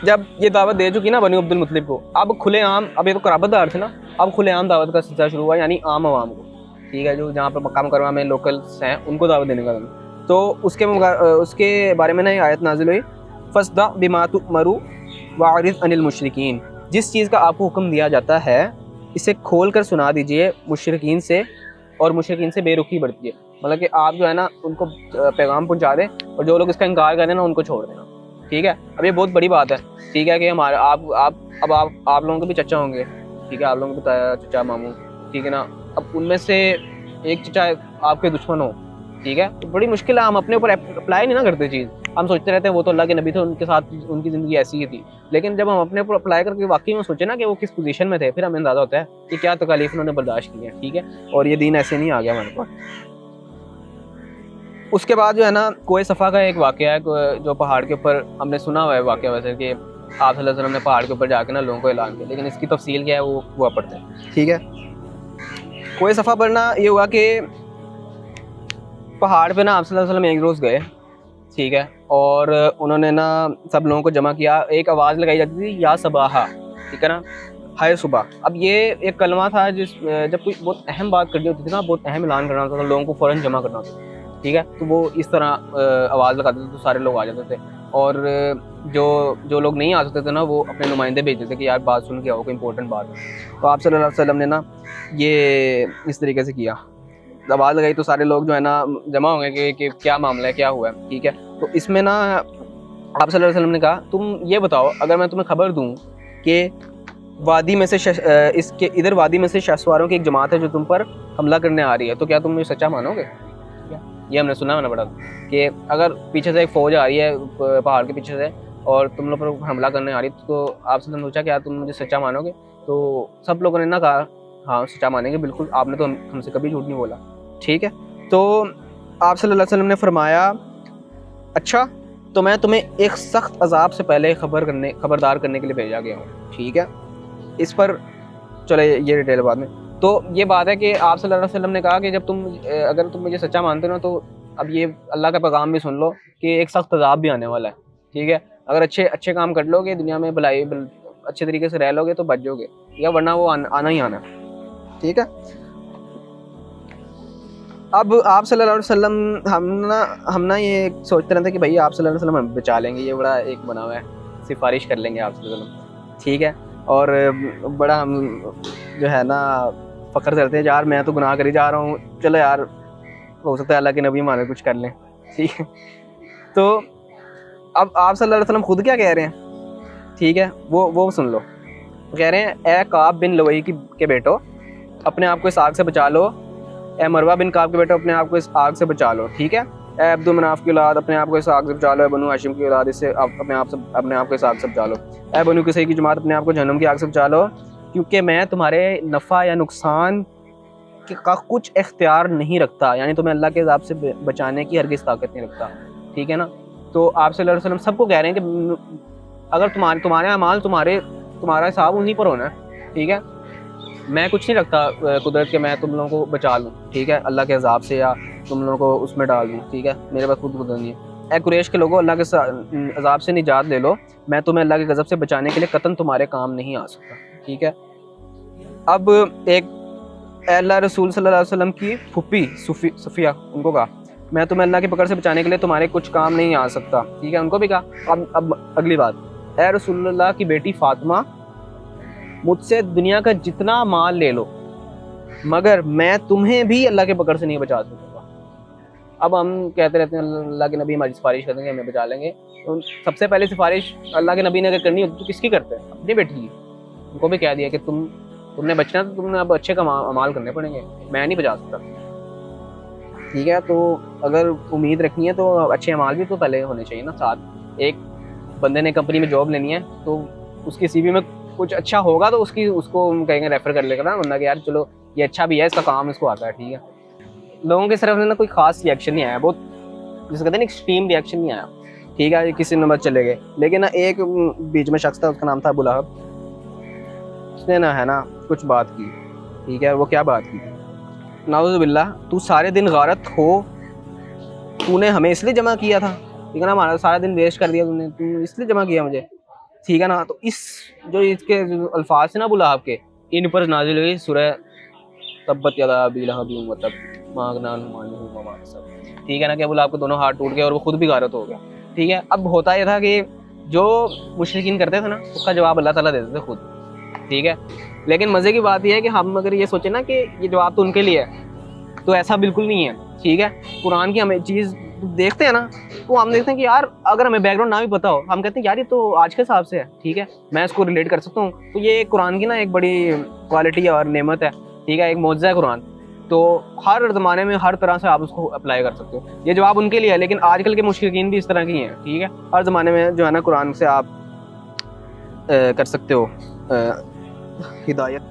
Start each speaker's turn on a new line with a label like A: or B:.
A: جب یہ دعوت دے چکی نا بنی عبد المطلب کو، اب کھلے عام، اب یہ تو قرابت دار تھے نا، اب کھلے عام دعوت کا سلسلہ شروع ہوا، یعنی عام عوام کو، ٹھیک ہے، جو جہاں پہ مقام مکرمہ میں لوکلس ہیں ان کو دعوت دینے کا۔ تو اس کے بارے میں نا یہ آیت نازل ہوئی، فاصدع بما تؤمر واعرض عن المشرکین، جس چیز کا آپ کو حکم دیا جاتا ہے اسے کھول کر سنا دیجئے مشرکین سے، اور مشرکین سے بے رخی برتیے، مطلب کہ آپ جو ہے نا ان کو پیغام پہنچا دیں، اور جو لوگ اس کا انکار کریں نا ان کو چھوڑ دینا، ٹھیک ہے۔ اب یہ بہت بڑی بات ہے، ٹھیک ہے، کہ ہمارا آپ لوگوں کے بھی چچا ہوں گے، ٹھیک ہے، آپ لوگوں کے چچا ماموں، ٹھیک ہے نا، اب ان میں سے ایک چچا آپ کے دشمن ہو، ٹھیک ہے، تو بڑی مشکل ہے، ہم اپنے اوپر اپلائی نہیں نا کرتے چیز، ہم سوچتے رہتے ہیں وہ تو اللہ کے نبی تھے، ان کے ساتھ ان کی زندگی ایسی ہی تھی، لیکن جب ہم اپنے اوپر اپلائی کر کے واقعی میں سوچیں نا کہ وہ کس پوزیشن میں تھے، پھر ہمیں اندازہ ہوتا ہے کہ کیا تکالیف انہوں نے برداشت کی ہیں، ٹھیک ہے، اور یہ دین ایسے نہیں آ گیا ہمارے پاس۔ اس کے بعد جو ہے نا کوہ صفا کا ایک واقعہ ہے جو پہاڑ کے اوپر ہم نے سنا ہوا ہے واقعہ، ویسے کہ آپ صلی اللہ علیہ وسلم نے پہاڑ کے اوپر جا کے نا لوگوں کو اعلان کیا، لیکن اس کی تفصیل کیا ہے وہ پڑھتے ہیں، ٹھیک ہے۔ کوہ صفا پر نا یہ ہوا کہ پہاڑ پہ نا آپ صلی اللہ علیہ وسلم ایک روز گئے، ٹھیک ہے، اور انہوں نے نا سب لوگوں کو جمع کیا، ایک آواز لگائی جاتی تھی یا صباحا، ٹھیک ہے نا، ہائے صبح۔ اب یہ ایک کلمہ تھا جب کوئی بہت اہم بات کرنی ہوتی تھی نا، بہت اہم اعلان کرنا ہوتا تھا، لوگوں کو فوراً جمع کرنا ہوتا تھا، ٹھیک ہے، تو وہ اس طرح آواز لگاتے تھے تو سارے لوگ آ جاتے تھے، اور جو لوگ نہیں آ سکتے تھے نا وہ اپنے نمائندے بھیجتے تھے کہ یار بات سن کے آؤ، کوئی امپورٹنٹ بات ہے۔ تو آپ صلی اللہ علیہ وسلم نے نا یہ اس طریقے سے کیا، آواز لگائی تو سارے لوگ جو ہے نا جمع ہوں گے کہ کیا معاملہ ہے، کیا ہوا ہے، ٹھیک ہے۔ تو اس میں نا آپ صلی اللہ علیہ وسلم نے کہا تم یہ بتاؤ، اگر میں تمہیں خبر دوں کہ وادی میں سے اس کے ادھر وادی میں سے شہسواروں کی ایک جماعت ہے جو تم پر حملہ کرنے آ رہی ہے، تو کیا تم مجھے سچا مانو گے؟ یہ ہم نے سنا ہونا پڑا کہ اگر پیچھے سے ایک فوج آ رہی ہے پہاڑ کے پیچھے سے اور تم لوگ پر حملہ کرنے آ رہی ہے، تو آپ سے پوچھا کیا تم مجھے سچا مانو گے؟ تو سب لوگوں نے نہ کہا ہاں سچا مانیں گے، بالکل، آپ نے تو ہم سے کبھی جھوٹ نہیں بولا، ٹھیک ہے۔ تو آپ صلی اللہ علیہ وسلم نے فرمایا اچھا تو میں تمہیں ایک سخت عذاب سے پہلے خبردار کرنے کے لیے بھیجا گیا ہوں، ٹھیک ہے۔ اس پر چلے یہ ڈیٹیل بعد میں۔ تو یہ بات ہے کہ آپ صلی اللہ علیہ وسلم نے کہا کہ اگر تم مجھے سچا مانتے ہو تو اب یہ اللہ کا پیغام بھی سن لو کہ ایک سخت عذاب بھی آنے والا ہے، ٹھیک ہے۔ اگر اچھے کام کر لو گے دنیا میں، اچھے طریقے سے رہ لو گے تو بچ جاؤ گے، یا ورنہ وہ آنا ہی آنا ہے، ٹھیک ہے۔ اب آپ صلی اللہ علیہ وسلم ہم نا یہ سوچتے رہتے ہیں کہ بھائی آپ صلی اللہ علیہ وسلم ہم بچا لیں گے، یہ بڑا ایک بنا ہوا ہے، سفارش کر لیں گے آپ صلی اللہ علیہ وسلم، ٹھیک ہے، اور بڑا ہم جو ہے نا فخر کرتے ہیں یار میں تو گناہ کری جا رہا ہوں، چلو یار ہو سکتا ہے اللہ کے نبی ہمارے کچھ کر لیں، ٹھیک ہے۔ تو اب آپ صلی اللہ علیہ وسلم خود کیا کہہ رہے ہیں، ٹھیک ہے، وہ سن لو، کہہ رہے ہیں اے کعب بن لوئی کے بیٹو اپنے آپ کو اس آگ سے بچا لو، اے مروہ بن کعب کے بیٹو اپنے آپ کو اس آگ سے بچا لو، ٹھیک ہے، اے عبد المناف کی اولاد اپنے آپ کو اس آگ سے بچا لو، اے بنو ہاشم کی اولاد اس سے اپنے آپ کو اس آگ سے بچا لو، اے بنو قصی کی جماعت اپنے آپ کو جہنم کی آگ سے بچا لو، کیونکہ میں تمہارے نفع یا نقصان کا کچھ اختیار نہیں رکھتا، یعنی تمہیں اللہ کے عذاب سے بچانے کی ہرگز طاقت نہیں رکھتا، ٹھیک ہے نا۔ تو آپ صلی اللہ علیہ وسلم سب کو کہہ رہے ہیں کہ اگر تمہارے اعمال تمہارا حساب انہیں پر ہونا ہے، ٹھیک ہے، میں کچھ نہیں رکھتا قدرت کے میں تم لوگوں کو بچا لوں، ٹھیک ہے، اللہ کے عذاب سے یا تم لوگوں کو اس میں ڈال دوں، ٹھیک ہے، میرے پاس خود قدرت نہیں ہے۔ اے قریش کے لوگوں اللہ کے عذاب سے نجات لے لو، میں تمہیں اللہ کے غضب سے بچانے کے لیے قطعاً تمہارے کام نہیں آ سکتا، ٹھیک ہے۔ اب ایک اے اللہ رسول صلی اللہ علیہ وسلم کی پھپھی صفیہ ان کو کہا میں تمہیں اللہ کی پکڑ سے بچانے کے لیے تمہارے کچھ کام نہیں آ سکتا، ٹھیک ہے، ان کو بھی کہا۔ اب اگلی بات، اے رسول اللہ کی بیٹی فاطمہ مجھ سے دنیا کا جتنا مال لے لو مگر میں تمہیں بھی اللہ کے پکڑ سے نہیں بچا سکتا۔ اب ہم کہتے رہتے ہیں اللہ کے نبی ہماری سفارش کر دیں گے ہمیں بچا لیں گے، تو سب سے پہلے سفارش اللہ کے نبی نے اگر کرنی ہوتی تو کس کی کرتے ہیں؟ اپنی بیٹی کی۔ ان کو بھی کہہ دیا کہ تم نے بچنا تو تم نے اب اچھے اعمال کرنے پڑیں گے، میں نہیں بچا سکتا، ٹھیک ہے۔ تو اگر امید رکھنی ہے تو اچھے اعمال بھی تو پہلے ہونے چاہیے نا ساتھ۔ ایک بندے نے کمپنی میں جاب لینی ہے تو اس کی سی وی میں کچھ اچھا ہوگا تو اس کو کہیں گے ریفر کر لے گا نا، ورنہ کہ یار چلو یہ اچھا بھی ہے، اس کا کام اس کو آتا ہے، ٹھیک ہے۔ لوگوں کی طرف سے کوئی خاص ریئیکشن نہیں آیا، بہت جسے کہتے ہیں نا ایکسٹریم ریئیکشن نہیں آیا، ٹھیک ہے، کسی نمبر چلے گئے، لیکن ایک بیچ میں شخص تھا، اس کا نام تھا ابو لہب، اس نے نا ہے نا کچھ بات کی، ٹھیک ہے۔ وہ کیا بات کی؟ نعوذ باللہ، تو سارے دن غارت ہو، تو نے ہمیں اس لیے جمع کیا تھا، ٹھیک ہے نا، ہمارا سارا دن ویسٹ کر دیا تو اس لیے جمع کیا مجھے، ٹھیک ہے نا. تو اس جو اس کے جو الفاظ ہیں نا ابو لہب کے, ان پر نازل ہوئی سورہ تبت یدا ابی لہب وتب ما اغنی عنہ مالہ وما کسب. ٹھیک ہے نا, کہ ابو لہب کے دونوں ہاتھ ٹوٹ گئے اور وہ خود بھی غارت ہو گیا. ٹھیک ہے, اب ہوتا یہ تھا کہ جو مشرکین کرتے تھے نا اس کا جواب اللہ تعالیٰ دیتے تھے خود. ٹھیک ہے, لیکن مزے کی بات یہ ہے کہ ہم اگر یہ سوچیں نا کہ یہ جواب تو ان کے لیے ہے, تو ایسا بالکل نہیں ہے. ٹھیک ہے, قرآن کی ہمیں چیز دیکھتے ہیں نا تو ہم دیکھتے ہیں کہ یار اگر ہمیں بیک گراؤنڈ نہ بھی پتا ہو, ہم کہتے ہیں یار یہ تو آج کے حساب سے ہے. ٹھیک ہے, میں اس کو ریلیٹ کر سکتا ہوں. تو یہ قرآن کی نا ایک بڑی کوالٹی اور نعمت ہے. ٹھیک ہے, ایک معجزہ ہے قرآن. تو ہر زمانے میں ہر طرح سے آپ اس کو اپلائی کر سکتے ہو. یہ جواب ان کے لیے ہے, لیکن آج کل کے مشرکین بھی اس طرح کی ہیں. ٹھیک ہے, ہر زمانے میں جو ہے نا قرآن سے آپ کر سکتے ہو ہدایت.